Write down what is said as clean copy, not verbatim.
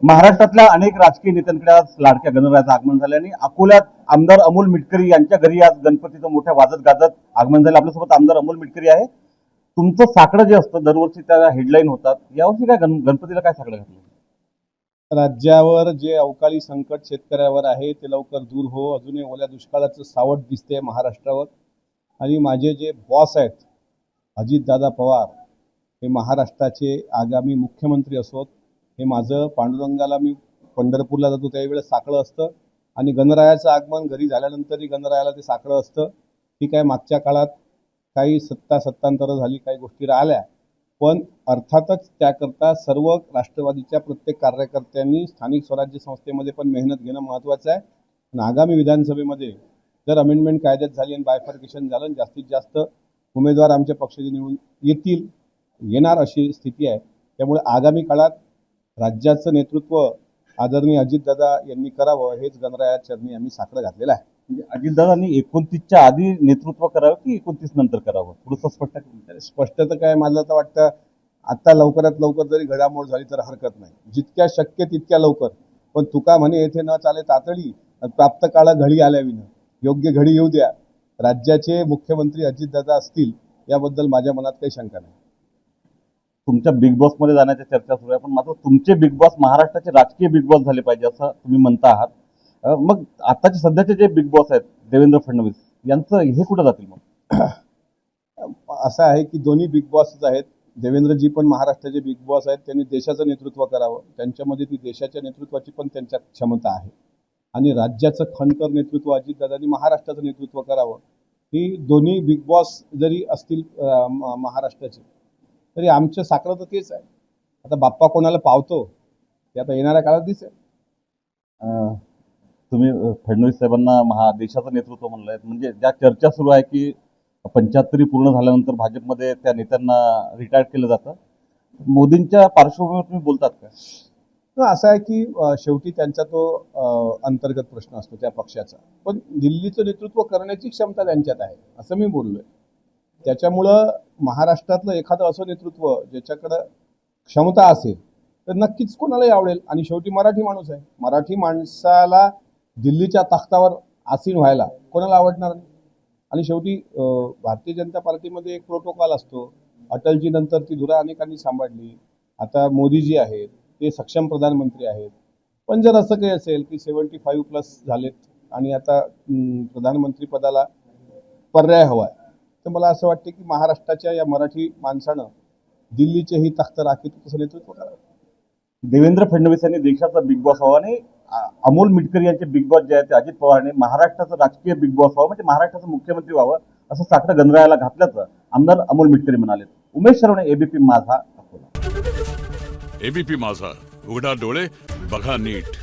महाराष्ट्रातल्या अनेक राजकीय नेत्यांकडे आज लाडक्या गणरायाचं आगमन झालं आणि अकोल्यात आमदार अमोल मिटकरी यांच्या घरी आज गणपतीचं मोठ्या वाजत गाजत आगमन झालं. आपल्यासोबत आमदार अमोल मिटकरी आहे. तुमचं साकडं जे असतं दरवर्षी त्या हेडलाईन होतात, यावर्षी काय गणपतीला काय साकडं घातलं? राज्यावर जे अवकाळी संकट शेतकऱ्यावर आहे ते लवकर दूर हो. अजूनही ओल्या दुष्काळाचं सावट दिसते महाराष्ट्रावर. आणि माझे जे बॉस आहेत अजितदादा पवार, हे महाराष्ट्राचे आगामी मुख्यमंत्री असोत. हे माझं पांडुरंगाला मी पंढरपूरला जातो त्यावेळेस साकडं असतं आणि गणरायाचं आगमन घरी झाल्यानंतरही गणरायाला ते साकडं असतं. ठीक आहे, मागच्या काळात काही सत्तांतरं झाली, काही गोष्टी राहिल्या, पण अर्थातच त्याकरता सर्व राष्ट्रवादीच्या प्रत्येक कार्यकर्त्यांनी स्थानिक स्वराज्य संस्थेमध्ये पण मेहनत घेणं महत्त्वाचं आहे. आणि आगामी विधानसभेमध्ये जर अमेंडमेंट कायद्यात झाली आणि बायफर्केशन झालं आणि जास्तीत जास्त उमेदवार आमच्या पक्षाचे निवडून येणार अशी स्थिती आहे. त्यामुळे आगामी काळात राज्याचं नेतृत्व आदरणीय अजितदादा यांनी करावं, हेच गणराया चरणी आम्ही साकडं घातलेलं आहे. म्हणजे अजितदादांनी 29च्या आधी नेतृत्व करावं की 29 नंतर करावं, थोडंसं स्पष्ट तर काय, मला तर वाटतं आता लवकरात लवकर जरी घडामोड झाली तर हरकत नाही, जितक्या शक्य तितक्या लवकर. पण तुका म्हणे येथे न चाले तातडी, प्राप्त काळ घडी आल्याविनं. योग्य घडी येऊ द्या. राज्याचे मुख्यमंत्री अजितदादा असतील याबद्दल माझ्या मनात काही शंका नाही. तुमच्या बिग बॉस मध्ये जाण्याच्या चर्चा सुरू आहे, पण मात्र तुमचे बिग बॉस महाराष्ट्राचे राजकीय बिग बॉस झाले पाहिजे असं तुम्ही म्हणता आहात. मग आताचे सध्याचे जे बिग बॉस आहेत देवेंद्र फडणवीस यांचं हे कुठं जातील? मग असं आहे की दोन्ही बिग बॉसच आहेत. देवेंद्रजी पण महाराष्ट्राचे बिग बॉस आहेत. त्यांनी देशाचं नेतृत्व करावं, त्यांच्यामध्ये ती देशाच्या नेतृत्वाची पण त्यांच्यात क्षमता आहे. आणि राज्याचं खणकर नेतृत्व अजितदादांनी महाराष्ट्राचं नेतृत्व करावं. ही दोन्ही बिग बॉस जरी असतील महाराष्ट्राचे, तरी आमचं साकडं तर तेच आहे. आता बाप्पा कोणाला पावतो ते आता येणाऱ्या काळात दिसेल. तुम्ही फडणवीस साहेबांना देशाचं नेतृत्व म्हणलंय, म्हणजे ज्या चर्चा सुरू आहे की 75 पूर्ण झाल्यानंतर भाजपमध्ये त्या नेत्यांना रिटायर केलं जातं, मोदींच्या पार्श्वभूमीवर तुम्ही बोलतात का? असं आहे की शेवटी त्यांचा तो अंतर्गत प्रश्न असतो त्या पक्षाचा, पण दिल्लीचं नेतृत्व करण्याची क्षमता त्यांच्यात आहे असं मी बोललोय. त्याच्यामुळं महाराष्ट्रातलं एखादं असं नेतृत्व ज्याच्याकडं क्षमता असेल तर नक्कीच कोणालाही आवडेल. आणि शेवटी मराठी माणूस आहे, मराठी माणसाला दिल्लीच्या तख्तावर आसीन व्हायला कोणाला आवडणार नाही. आणि शेवटी भारतीय जनता पार्टीमध्ये एक प्रोटोकॉल असतो. अटलजी नंतर ती धुरा अनेकांनी सांभाळली. आता मोदीजी आहेत, ते सक्षम प्रधानमंत्री आहेत. पण जर असं काही असेल की 75+ झालेत आणि आता प्रधानमंत्री पदाला पर्याय हवा आहे, तर मला असं वाटतं की महाराष्ट्राच्या या मराठी माणसानं दिल्लीचे ही तख्त राखीत कसं नेतृत्व करावं. देवेंद्र फडणवीस यांनी देशाचा बिग बॉस व्हावा आणि अमोल मिटकरी यांचे बिग बॉस जे आहे ते अजित पवारने महाराष्ट्राचं राजकीय बिग बॉस व्हावं, म्हणजे महाराष्ट्राचं मुख्यमंत्री व्हावं असं साकडं गणरायाला घातल्याचं आमदार अमोल मिटकरी म्हणाले. उमेश शरवणे, एबीपी माझा, अकोला. एबीपी माझा, उघडा डोळे बघा नीट.